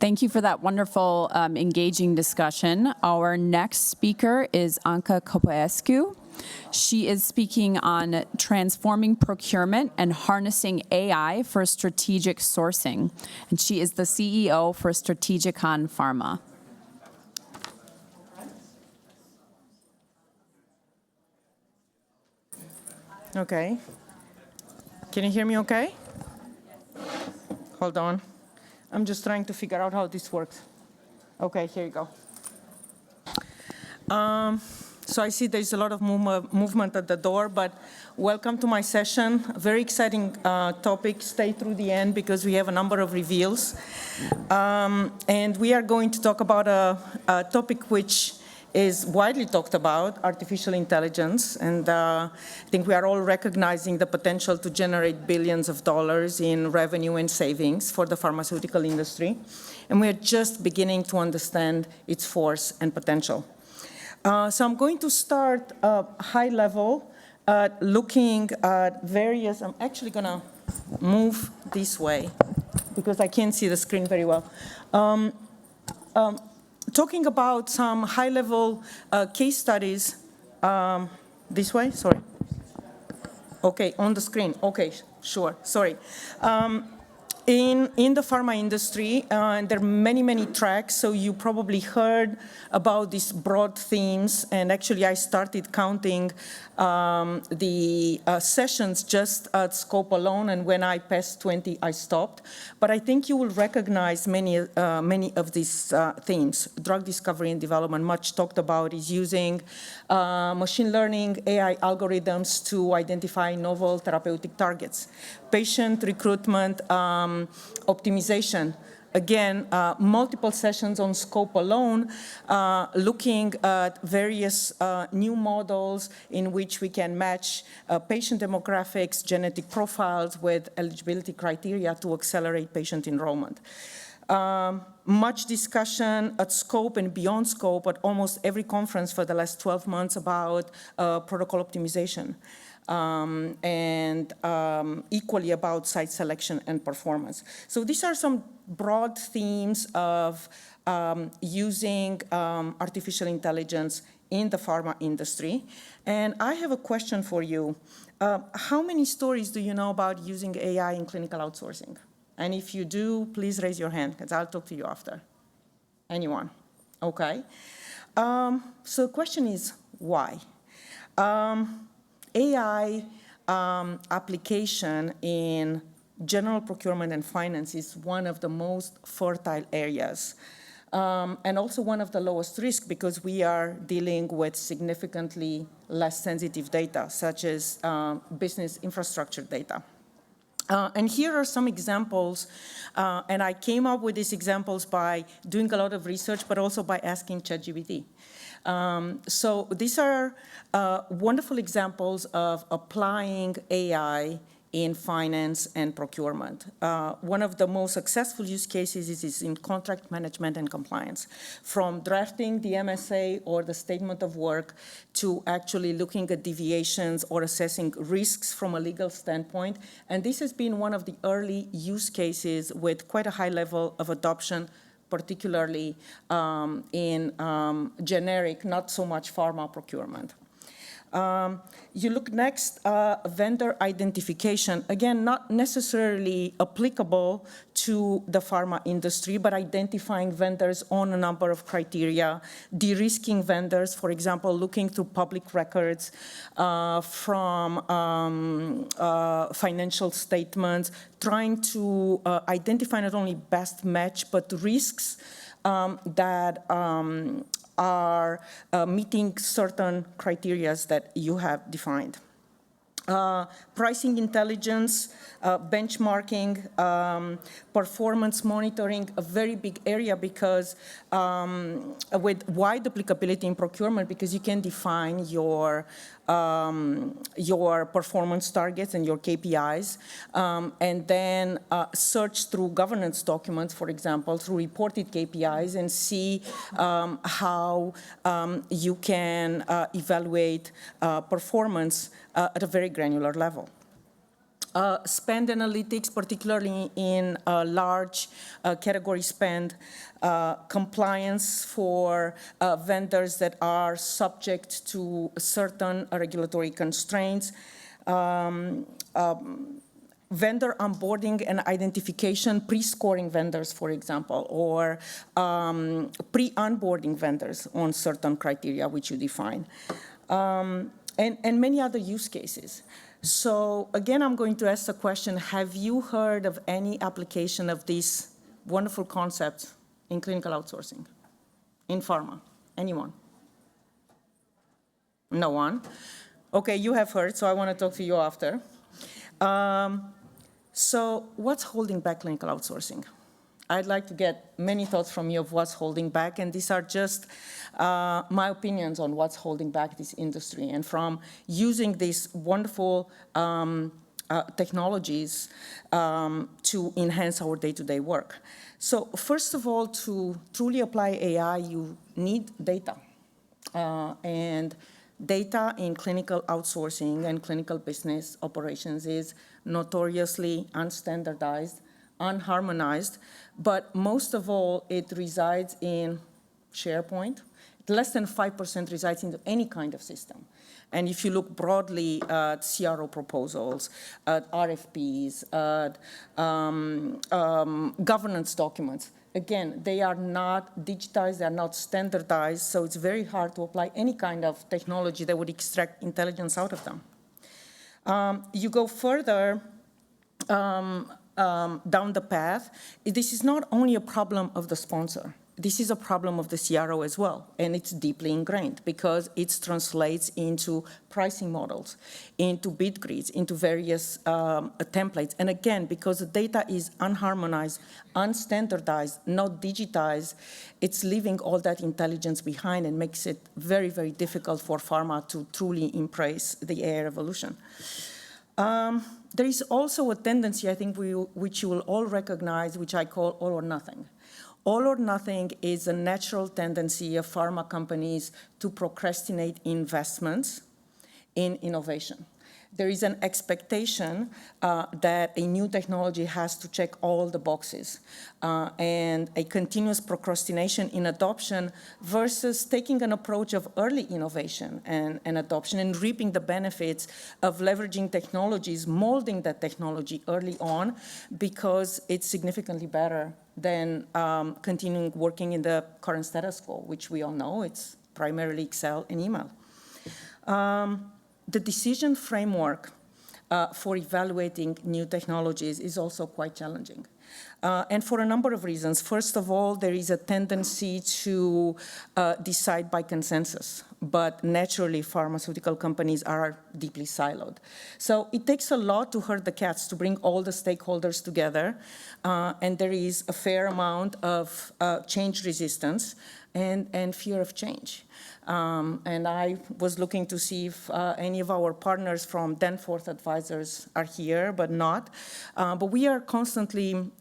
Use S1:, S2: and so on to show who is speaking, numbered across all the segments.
S1: Thank you for that wonderful, engaging discussion. Our next speaker is Anca Copaescu. She is speaking on transforming procurement and harnessing AI for strategic sourcing. And she is the CEO for Strategicon Pharma.
S2: Okay. Can you hear me okay? Hold on. I'm just trying to figure out how this works. Okay, here you go. So I see there's a lot of movement at the door, but welcome to my session. A very exciting topic. Stay through the end because we have a number of reveals. And we are going to talk about a topic which is widely talked about, artificial intelligence. And I think we are all recognizing the potential to generate billions of dollars in revenue and savings for the pharmaceutical industry. And we are just beginning to understand its force and potential. So I'm going to start high level, looking at various, I'm actually going to move this way because I can't see the screen very well. Talking about some high-level case studies. This way, sorry. Okay, on the screen. Okay, sure, sorry. In the pharma industry, and there are many tracks, so you probably heard about these broad themes, and actually I started counting the sessions just at scope alone, and when I passed 20, I stopped. But I think you will recognize many of these themes. Drug discovery and development, much talked about, is using machine learning, AI algorithms to identify novel therapeutic targets. Patient recruitment, optimization. Again, multiple sessions on scope alone, looking at various new models in which we can match patient demographics, genetic profiles with eligibility criteria to accelerate patient enrollment. Much discussion at scope and beyond scope at almost every conference for the last 12 months about protocol optimization. And equally about site selection and performance. So these are some broad themes of using artificial intelligence in the pharma industry. And I have a question for you. How many stories do you know about using AI in clinical outsourcing? And if you do, please raise your hand, because I'll talk to you after. Anyone? Okay. So the question is, why? AI application in general procurement and finance is one of the most fertile areas, and also one of the lowest risk because we are dealing with significantly less sensitive data, such as business infrastructure data. And here are some examples, and I came up with these examples by doing a lot of research, but also by asking ChatGPT. So these are wonderful examples of applying AI in finance and procurement. One of the most successful use cases is in contract management and compliance. From drafting the MSA or the statement of work to actually looking at deviations or assessing risks from a legal standpoint. And this has been one of the early use cases with quite a high level of adoption, particularly in generic, not so much pharma procurement. You look next, vendor identification. Again, not necessarily applicable to the pharma industry, but identifying vendors on a number of criteria, de-risking vendors, for example, looking through public records from financial statements, trying to identify not only best match, but risks that are meeting certain criteria that you have defined. Pricing intelligence, benchmarking, performance monitoring, a very big area because with wide applicability in procurement because you can define your performance targets and your KPIs, and then search through governance documents, for example, through reported KPIs and see how you can evaluate performance at a very granular level. spend analytics, particularly in large category spend, compliance for vendors that are subject to certain regulatory constraints, vendor onboarding and identification, pre-scoring vendors, for example, or pre-onboarding vendors on certain criteria which you define, and many other use cases. So again, I'm going to ask the question, have you heard of any application of this wonderful concept in clinical outsourcing, in pharma? Anyone? No one? Okay, you have heard, so I want to talk to you after. So what's holding back clinical outsourcing? I'd like to get many thoughts from you of what's holding back, and these are just my opinions on what's holding back this industry, and from using these wonderful technologies to enhance our day-to-day work. So first of all, to truly apply AI, you need data. And data in clinical outsourcing and clinical business operations is notoriously unstandardized, unharmonized, but most of all, it resides in SharePoint. Less than 5% resides in any kind of system. And if you look broadly at CRO proposals, at RFPs, at governance documents, again, they are not digitized, they are not standardized, so it's very hard to apply any kind of technology that would extract intelligence out of them. You go further down the path, this is not only a problem of the sponsor, this is a problem of the CRO as well, and it's deeply ingrained because it translates into pricing models, into bid grids, into various templates. And again, because the data is unharmonized, unstandardized, not digitized, it's leaving all that intelligence behind and makes it very, very difficult for pharma to truly embrace the AI revolution. There is also a tendency, I think, which you will all recognize, which I call all or nothing. All or nothing is a natural tendency of pharma companies to procrastinate investments in innovation. There is an expectation that a new technology has to check all the boxes and a continuous procrastination in adoption versus taking an approach of early innovation and adoption and reaping the benefits of leveraging technologies, molding that technology early on because it's significantly better than continuing working in the current status quo, which we all know it's primarily Excel and email. The decision framework for evaluating new technologies is also quite challenging. And for a number of reasons. First of all, there is a tendency to decide by consensus, but naturally pharmaceutical companies are deeply siloed. So it takes a lot to herd the cats, to bring all the stakeholders together, and there is a fair amount of change resistance and fear of change. And I was looking to see if any of our partners from Danforth Advisors are here, but not. But we are constantly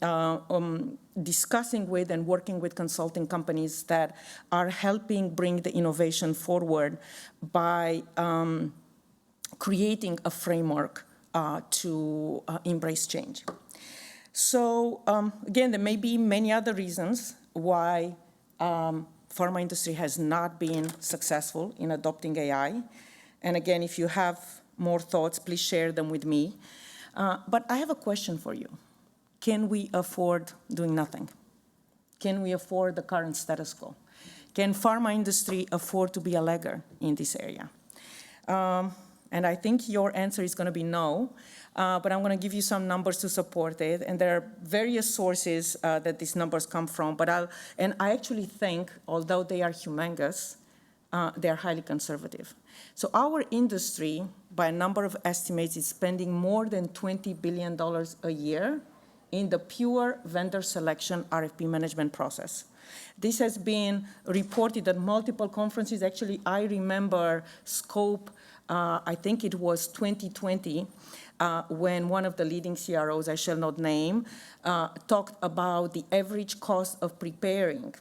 S2: discussing with and working with consulting companies that are helping bring the innovation forward by creating a framework to embrace change. So again, there may be many other reasons why pharma industry has not been successful in adopting AI. And again, if you have more thoughts, please share them with me. But I have a question for you. Can we afford doing nothing? Can we afford the current status quo? Can pharma industry afford to be a lagger in this area? And I think your answer is going to be no. But I'm going to give you some numbers to support it. And there are various sources that these numbers come from. But I actually think, although they are humongous, they are highly conservative. So our industry, by a number of estimates, is spending more than $20 billion a year in the pure vendor selection RFP management process. This has been reported at multiple conferences. Actually, I remember Scope, I think it was 2020, when one of the leading CROs, I shall not name, talked about the average cost of preparing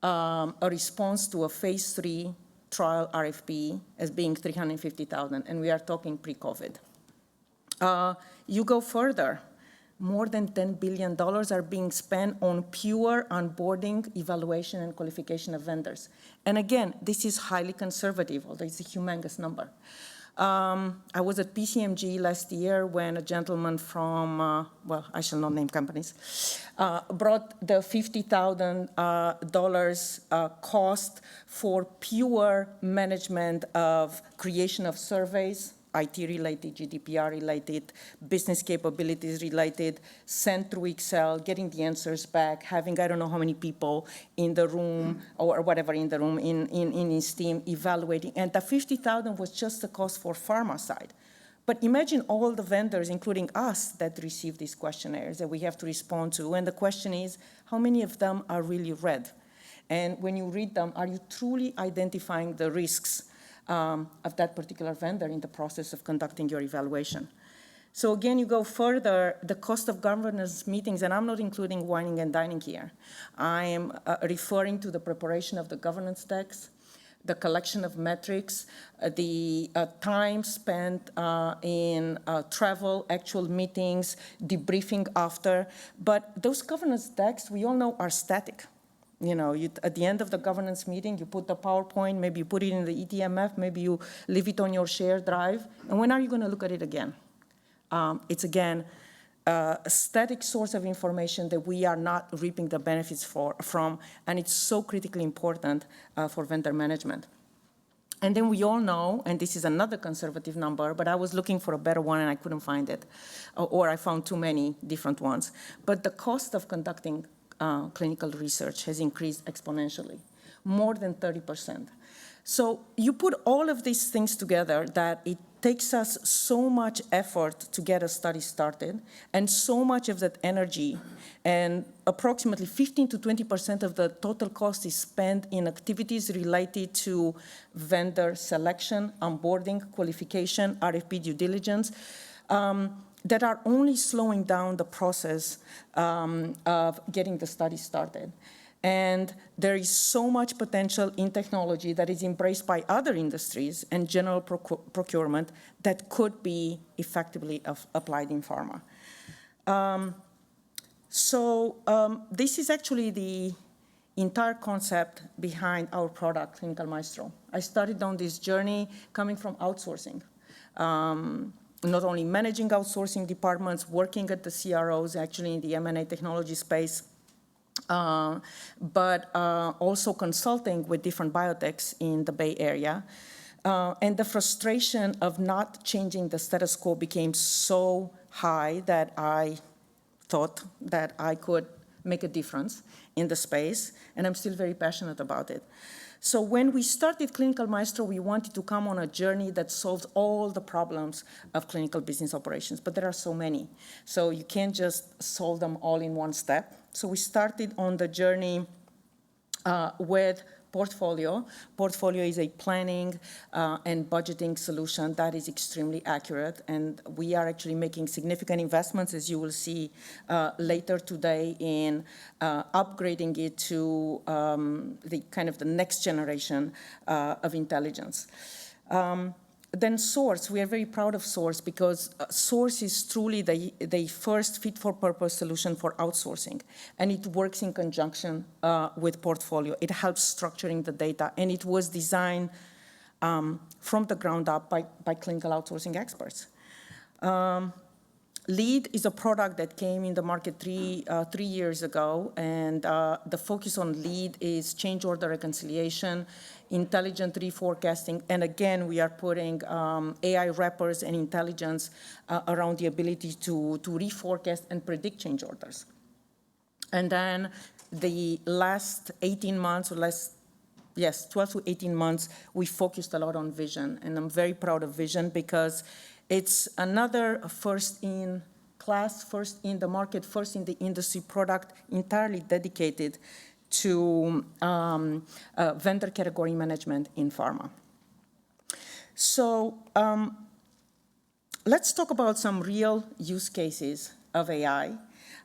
S2: a response to a phase 3 trial RFP as being $350,000, and we are talking pre-COVID. You go further. More than $10 billion are being spent on pure onboarding, evaluation, and qualification of vendors. And again, this is highly conservative, although it's a humongous number. I was at PCMG last year when a gentleman from, well, I shall not name companies, brought the $50,000 cost for pure management of creation of surveys, IT-related, GDPR-related, business capabilities-related, sent through Excel, getting the answers back, having I don't know how many people in the room or whatever in the room in his team evaluating. And the $50,000 was just the cost for pharma side. But imagine all the vendors, including us, that receive these questionnaires that we have to respond to. And the question is, how many of them are really read? And when you read them, are you truly identifying the risks of that particular vendor in the process of conducting your evaluation? So again, you go further, the cost of governance meetings, and I'm not including wining and dining here. I am referring to the preparation of the governance decks, the collection of metrics, the time spent in travel, actual meetings, debriefing after. But those governance decks, we all know, are static. You know, at the end of the governance meeting, you put the PowerPoint, maybe you put it in the eTMF, maybe you leave it on your shared drive. And when are you going to look at it again? It's, again, a static source of information that we are not reaping the benefits from, and it's so critically important for vendor management. And then we all know, and this is another conservative number, but I was looking for a better one and I couldn't find it, or I found too many different ones. But the cost of conducting clinical research has increased exponentially, more than 30%. So you put all of these things together that it takes us so much effort to get a study started, and so much of that energy, and approximately 15 to 20% of the total cost is spent in activities related to vendor selection, onboarding, qualification, RFP due diligence, that are only slowing down the process of getting the study started. And there is so much potential in technology that is embraced by other industries and general procurement that could be effectively applied in pharma. This is actually the entire concept behind our product, Clinical Maestro. I started on this journey coming from outsourcing. Not only managing outsourcing departments, working at the CROs, actually in the M&A technology space, but also consulting with different biotechs in the Bay Area. And the frustration of not changing the status quo became so high that I thought that I could make a difference in the space, and I'm still very passionate about it. So when we started Clinical Maestro, we wanted to come on a journey that solves all the problems of clinical business operations, but there are so many. So you can't just solve them all in one step. So we started on the journey with Portfolio. Portfolio is a planning and budgeting solution that is extremely accurate, and we are actually making significant investments, as you will see later today, in upgrading it to the next generation of intelligence. Then Source, we are very proud of Source because Source is truly the first fit-for-purpose solution for outsourcing, and it works in conjunction with Portfolio. It helps structuring the data, and it was designed from the ground up by clinical outsourcing experts. Lead is a product that came in the market three years ago, and the focus on Lead is change order reconciliation, intelligent reforecasting, and again, we are putting AI wrappers and intelligence around the ability to reforecast and predict change orders. And then the last 18 months, or 12 to 18 months, we focused a lot on vision, and I'm very proud of vision because it's another first in class, first in the market, first in the industry product entirely dedicated to vendor category management in pharma. So let's talk about some real use cases of AI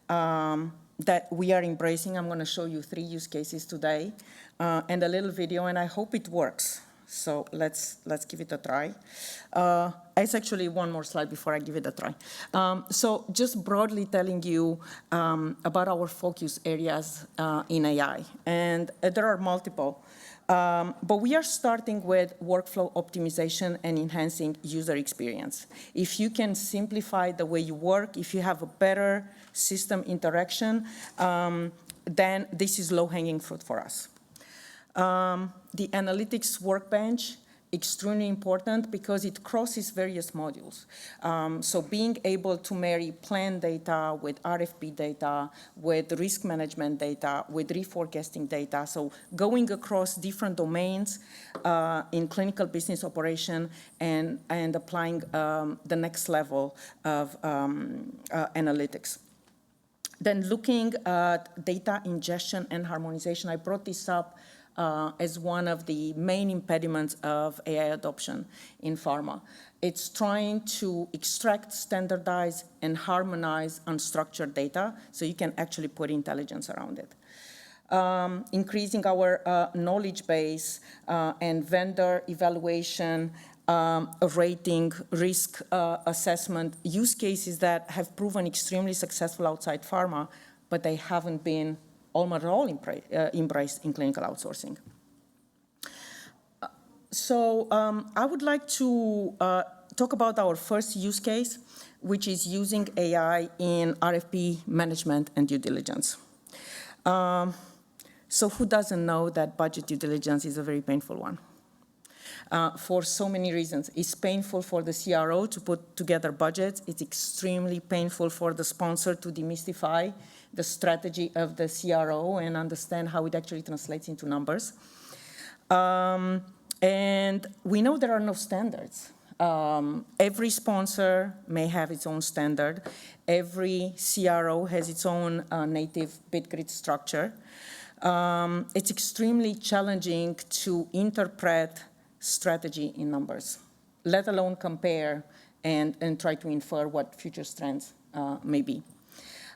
S2: that we are embracing. I'm going to show you 3 use cases today and a little video, and I hope it works. So let's give it a try. It's actually one more slide before I give it a try. So just broadly telling you about our focus areas in AI. And there are multiple. But we are starting with workflow optimization and enhancing user experience. If you can simplify the way you work, if you have a better system interaction, then this is low-hanging fruit for us. The analytics workbench, extremely important because it crosses various modules. So being able to marry plan data with RFP data, with risk management data, with reforecasting data, so going across different domains in clinical business operation and applying the next level of analytics. Then looking at data ingestion and harmonization, I brought this up as one of the main impediments of AI adoption in pharma. It's trying to extract, standardize, and harmonize unstructured data so you can actually put intelligence around it. Increasing our knowledge base and vendor evaluation, rating, risk assessment, use cases that have proven extremely successful outside pharma, but they haven't been almost all embraced in clinical outsourcing. So I would like to talk about our first use case, which is using AI in RFP management and due diligence. So who doesn't know that budget due diligence is a very painful one? For so many reasons. It's painful for the CRO to put together budgets. It's extremely painful for the sponsor to demystify the strategy of the CRO and understand how it actually translates into numbers. And we know there are no standards. Every sponsor may have its own standard. Every CRO has its own native bid grid structure. It's extremely challenging to interpret strategy in numbers, let alone compare and try to infer what future trends may be.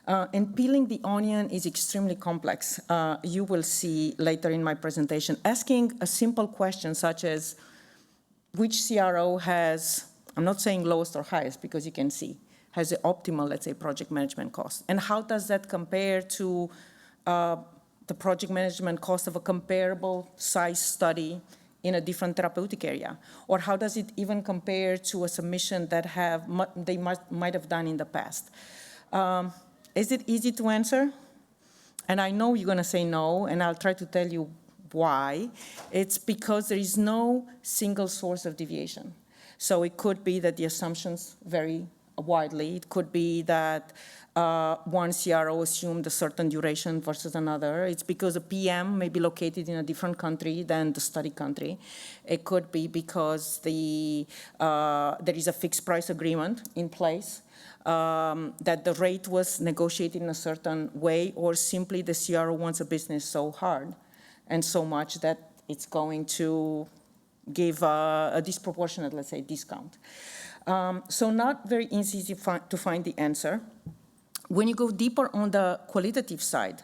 S2: And peeling the onion is extremely complex. You will see later in my presentation, asking a simple question such as, which CRO has, I'm not saying lowest or highest because you can see, has the optimal, let's say, project management cost? And how does that compare to the project management cost of a comparable size study in a different therapeutic area? Or how does it even compare to a submission that they might have done in the past? Is it easy to answer? And I know you're going to say no, and I'll try to tell you why. It's because there is no single source of deviation. So it could be that the assumptions vary widely. It could be that one CRO assumed a certain duration versus another. It's because a PM may be located in a different country than the study country. It could be because there is a fixed price agreement in place, that the rate was negotiated in a certain way, or simply the CRO wants a business so hard and so much that it's going to give a disproportionate, let's say, discount. So not very easy to find the answer. When you go deeper on the qualitative side,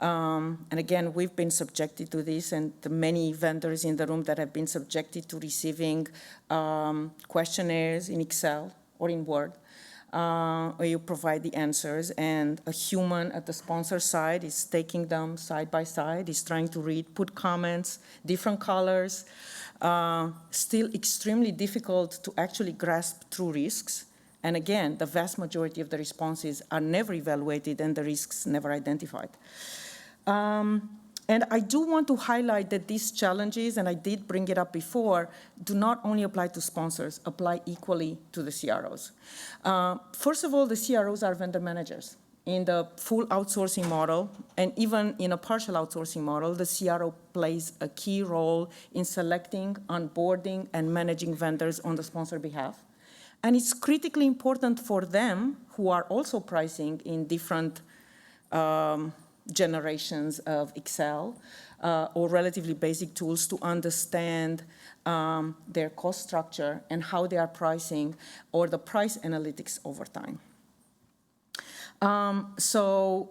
S2: and again, we've been subjected to this, and the many vendors in the room that have been subjected to receiving questionnaires in Excel or in Word, where you provide the answers, and a human at the sponsor side is taking them side by side, is trying to read, put comments, different colors. Still extremely difficult to actually grasp true risks. And again, the vast majority of the responses are never evaluated and the risks never identified. And I do want to highlight that these challenges, and I did bring it up before, do not only apply to sponsors, apply equally to the CROs. First of all, the CROs are vendor managers. In the full outsourcing model, and even in a partial outsourcing model, the CRO plays a key role in selecting, onboarding, and managing vendors on the sponsor behalf. And it's critically important for them, who are also pricing in different generations of Excel or relatively basic tools, to understand their cost structure and how they are pricing, or the price analytics over time. So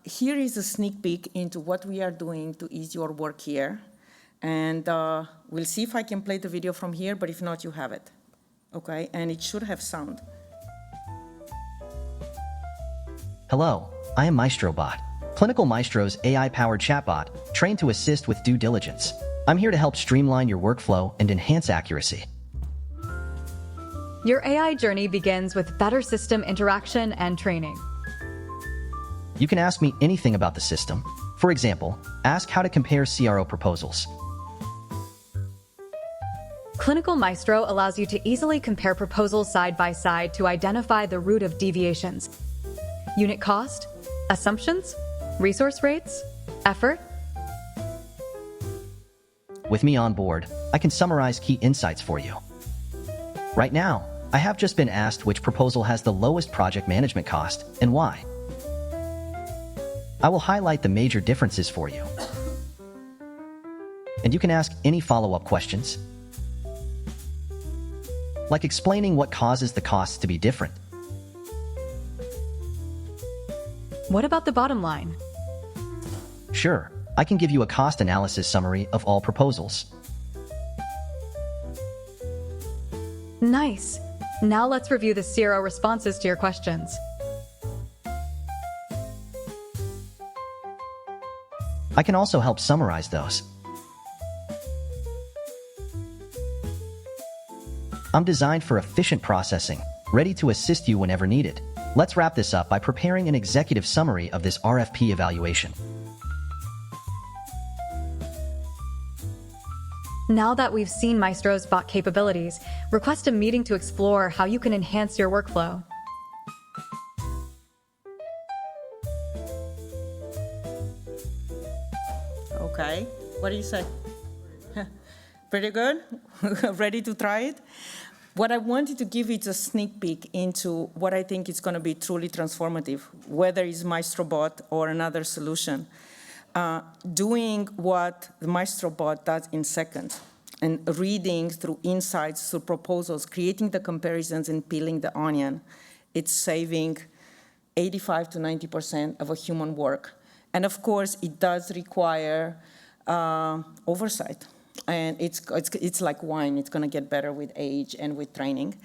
S2: here is a sneak peek into what we are doing to ease your work here. And we'll see if I can play the video from here, but if not, you have it. Okay, and it should have sound.
S3: Hello, I am MaestroBot, Clinical Maestro's AI-powered chatbot, trained to assist with due diligence. I'm here to help streamline your workflow and enhance accuracy.
S4: Your AI journey begins with better system interaction and training.
S3: You can ask me anything about the system. For example, ask how to compare CRO proposals.
S4: Clinical Maestro allows you to easily compare proposals side by side to identify the root of deviations. Unit cost, assumptions, resource rates, effort.
S3: With me on board, I can summarize key insights for you. Right now, I have just been asked which proposal has the lowest project management cost and why. I will highlight the major differences for you. And you can ask any follow-up questions, like explaining what causes the costs to be different.
S4: What about the bottom line?
S3: Sure, I can give you a cost analysis summary of all proposals.
S4: Nice. Now let's review the CRO responses to your questions.
S3: I can also help summarize those. I'm designed for efficient processing, ready to assist you whenever needed. Let's wrap this up by preparing an executive summary of this RFP evaluation.
S4: Now that we've seen Maestro's bot capabilities, request a meeting to explore how you can enhance your workflow.
S2: Okay, what do you say? Pretty good? Ready to try it? What I wanted to give is a sneak peek into what I think is going to be truly transformative, whether it's MaestroBot or another solution. Doing what the MaestroBot does in seconds, and reading through insights, through proposals, creating the comparisons and peeling the onion, it's saving 85 to 90% of a human work. And of course, it does require oversight. And it's like wine. It's going to get better with age and with training.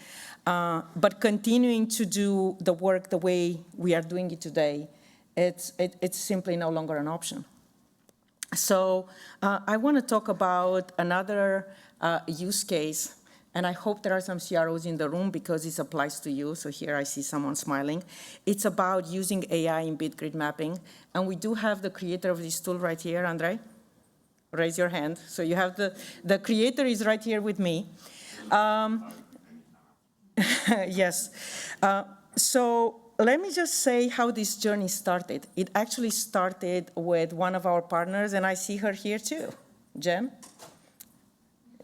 S2: But continuing to do the work the way we are doing it today, it's simply no longer an option. So I want to talk about another use case. And I hope there are some CROs in the room because this applies to you. So here I see someone smiling. It's about using AI in bid grid mapping. And we do have the creator of this tool right here, Andre. Raise your hand. So you have the creator is right here with me. Yes. So let me just say how this journey started. It actually started with one of our partners, and I see her here too, Jen.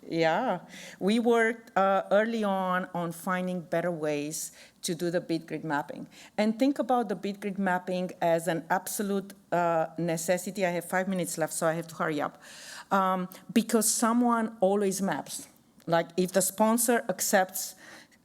S2: Yeah, we worked early on finding better ways to do the bid grid mapping. And think about the bid grid mapping as an absolute necessity. I have 5 minutes left, so I have to hurry up. Because someone always maps. Like if the sponsor accepts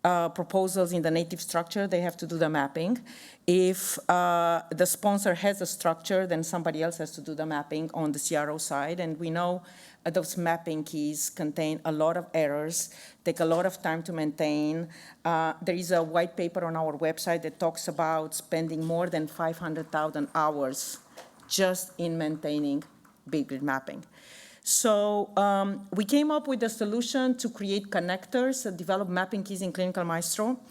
S2: proposals in the native structure, they have to do the mapping. If the sponsor has a structure, then somebody else has to do the mapping on the CRO side. And we know those mapping keys contain a lot of errors, take a lot of time to maintain. There is a white paper on our website that talks about spending more than 500,000 hours just in maintaining bid grid mapping. So we came up with a solution to create connectors, develop mapping keys in Clinical Maestro.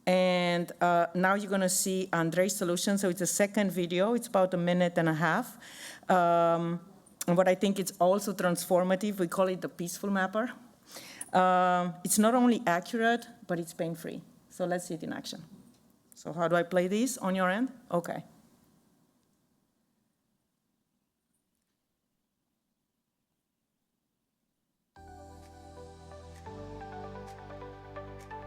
S2: And now you're going to see Andre's solution. So it's a second video. It's about 1.5 minutes. And what I think it's also transformative, we call it the peaceful mapper. It's not only accurate, but it's pain-free. So let's see it in action. So how do I play this on your end? Okay.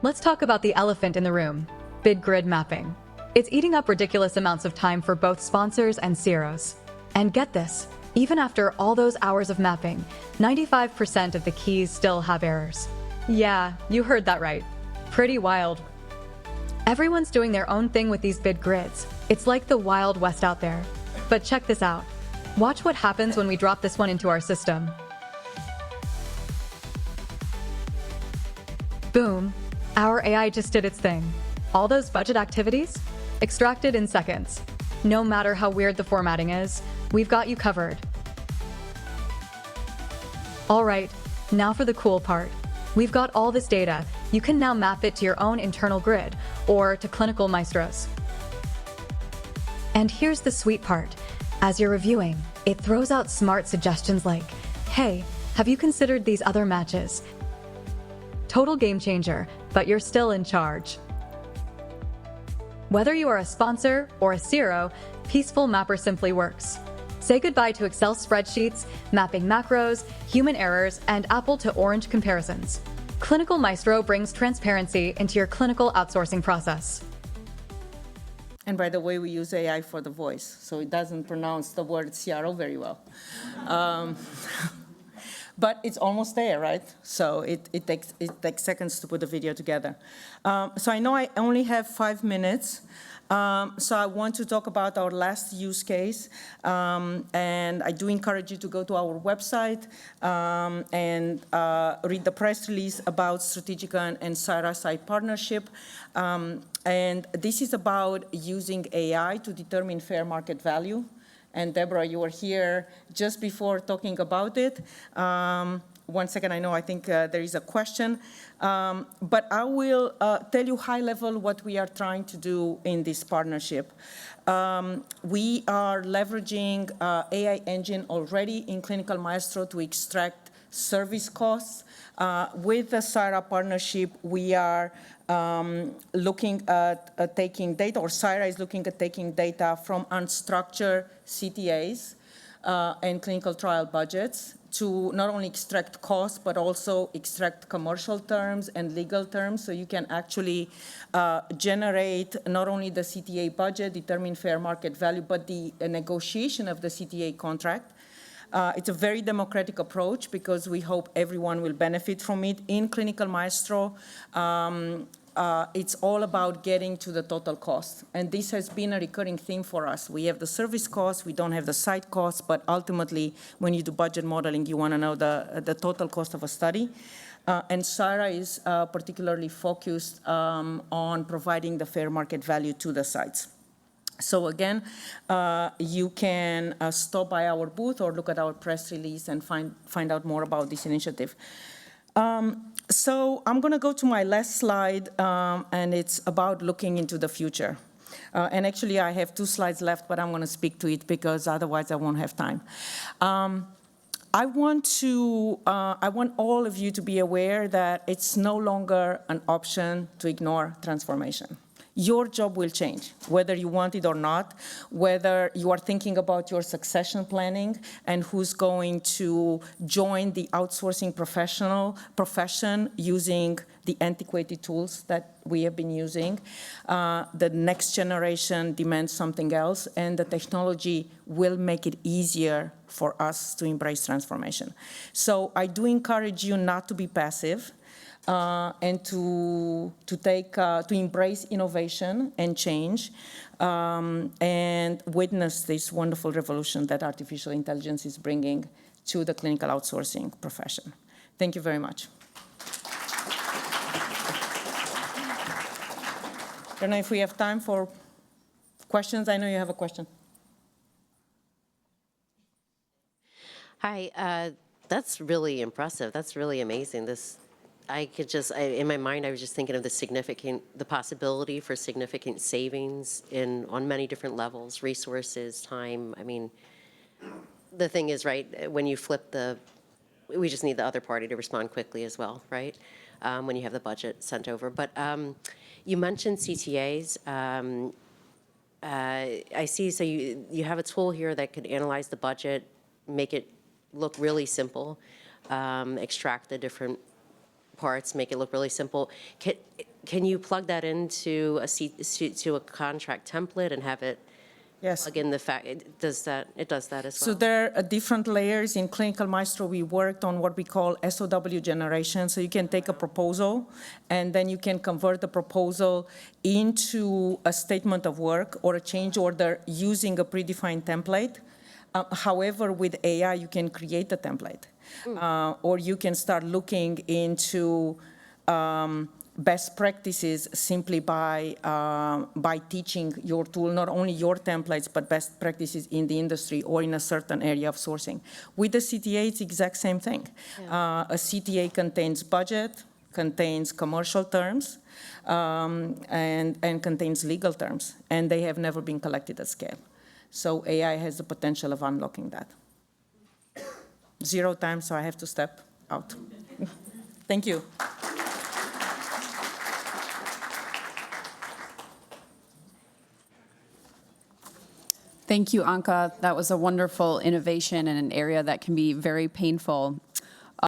S4: Let's talk about the elephant in the room, bid grid mapping. It's eating up ridiculous amounts of time for both sponsors and CROs. And get this, even after all those hours of mapping, 95% of the keys still have errors. Yeah, you heard that right. Pretty wild. Everyone's doing their own thing with these bid grids. It's like the Wild West out there. But check this out. Watch what happens when we drop this one into our system. Boom. Our AI just did its thing. All those budget activities, extracted in seconds. No matter how weird the formatting is, we've got you covered. All right, now for the cool part. We've got all this data. You can now map it to your own internal grid or to Clinical Maestro's. And here's the sweet part. As you're reviewing, it throws out smart suggestions like, hey, have you considered these other matches? Total game changer, but you're still in charge. Whether you are a sponsor or a CRO, Peaceful Mapper simply works. Say goodbye to Excel spreadsheets, mapping macros, human errors, and apple to orange comparisons. Clinical Maestro brings transparency into your clinical outsourcing process.
S2: And by the way, we use AI for the voice, so it doesn't pronounce the word CRO very well. But it's almost there, right? So it takes seconds to put the video together. So I know I only have 5 minutes. So I want to talk about our last use case. And I do encourage you to go to our website and read the press release about Strategic and side-by-side partnership. And this is about using AI to determine fair market value. And Deborah, you were here just before talking about it. 1 second, I think there is a question. But I will tell you high level what we are trying to do in this partnership. We are leveraging AI engine already in Clinical Maestro to extract service costs. With the SIRA partnership, we are looking at taking data, or SIRA is looking at taking data from unstructured CTAs and clinical trial budgets to not only extract costs, but also extract commercial terms and legal terms. So you can actually generate not only the CTA budget, determine fair market value, but the negotiation of the CTA contract. It's a very democratic approach because we hope everyone will benefit from it. In Clinical Maestro, it's all about getting to the total cost. And this has been a recurring theme for us. We have the service costs, we don't have the site costs, but ultimately, when you do budget modeling, you want to know the total cost of a study. And SIRA is particularly focused on providing the fair market value to the sites. So again, you can stop by our booth or look at our press release and find out more about this initiative. So I'm going to go to my last slide, and it's about looking into the future. And actually, I have 2 slides left, but I'm going to speak to it because otherwise I won't have time. I want all of you to be aware that it's no longer an option to ignore transformation. Your job will change, whether you want it or not, whether you are thinking about your succession planning and who's going to join the outsourcing profession using the antiquated tools that we have been using. The next generation demands something else, and the technology will make it easier for us to embrace transformation. So I do encourage you not to be passive. And to embrace innovation and change, and witness this wonderful revolution that artificial intelligence is bringing to the clinical outsourcing profession. Thank you very much. I don't know if we have time for questions. I know you have a question.
S5: Hi, that's really impressive. That's really amazing. In my mind, I was just thinking of the possibility for significant savings on many different levels, resources, time. I mean, the thing is, right, when you flip we just need the other party to respond quickly as well, right? When you have the budget sent over. But you mentioned CTAs. I see, so you have a tool here that could analyze the budget, make it look really simple, extract the different parts, make it look really simple. Can you plug that into a contract template and have it plug in the fact? It does that as well?
S2: So there are different layers. In Clinical Maestro, we worked on what we call SOW generation. So you can take a proposal, and then you can convert the proposal into a statement of work or a change order using a predefined template. However, with AI, you can create a template. Or you can start looking into best practices simply by teaching your tool, not only your templates, but best practices in the industry or in a certain area of sourcing. With the CTA, it's the exact same thing. A CTA contains budget, contains commercial terms, and contains legal terms, and they have never been collected at scale. So AI has the potential of unlocking that. 0 time, so I have to step out. Thank you.
S1: Thank you, Anka. That was a wonderful innovation in an area that can be very painful.